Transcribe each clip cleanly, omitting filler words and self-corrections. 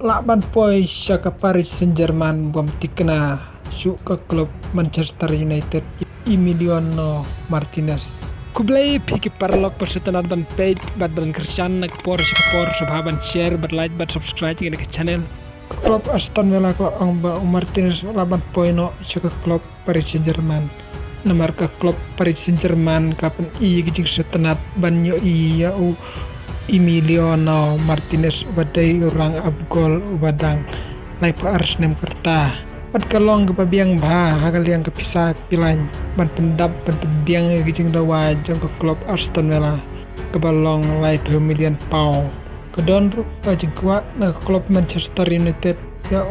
Laban poi siya ka Paris Saint-Germain bom tikna syuk ka klub Manchester United Emiliano Martinez. Kublai piki parlok persetenan ban page bat ban kersan nak por sahaban share bat like bat subscribe ke channel. Klub Aston Villa ko ang Martinez laban poi no siya ka klub Paris Saint-Germain. Namar ka klub Paris Saint-Germain kapan gijing setenat banyo iya Emiliano Martinez badai orang abgol badang lai pa Arsenal kerta pat kalong ke pabiang bah hagal yang kepisah pilan ban pendap ban pebiang gijing dawa jong ke klub Aston Villa kebalong lai pa million pound kedon ruk kajing kuat na klub Manchester United ya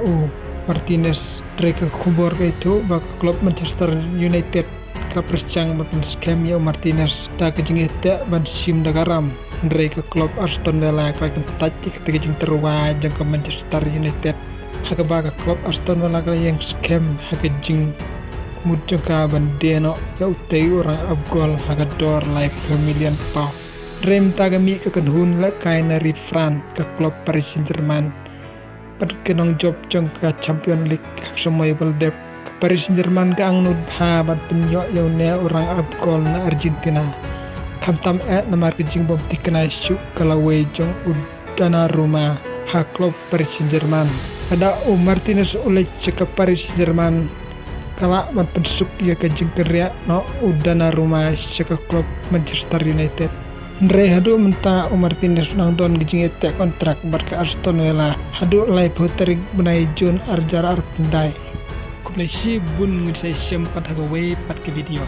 Martinez dari ke kubur itu bak klub Manchester United klub rescang ban scam ya Martinez da kajing eta ban sim da garam dari ke klub Aston Villa kalakan tadi ketika jeng terwajang ke Manchester United haga baga klub Aston Villa kala yang scam haga jeng muncul ka bandeno ya utai orang abgol haga dor live million pound rem tagami ke kenhun la kaina Fran ke klub Paris Saint-Germain pad kenong job jong ke Champions League hak semoy beldep ke Paris Saint-Germain ke angnud ha bad penyok yaune orang abgol na Argentina Kamtam namar kejing bom tikna syuk kalawai jong udana rumah ha klub Paris Saint-Germain ada Martinez oleh ceka Paris Saint-Germain kala man pensuk ya kejing kerja no udana rumah ceka klub Manchester United Ndre hadu menta Martinez nang don kejing ete kontrak bar ke Aston Villa hadu live hoterik benai Jun arjar arpendai kuplesi bun ngisai sempat hagawai pat ke video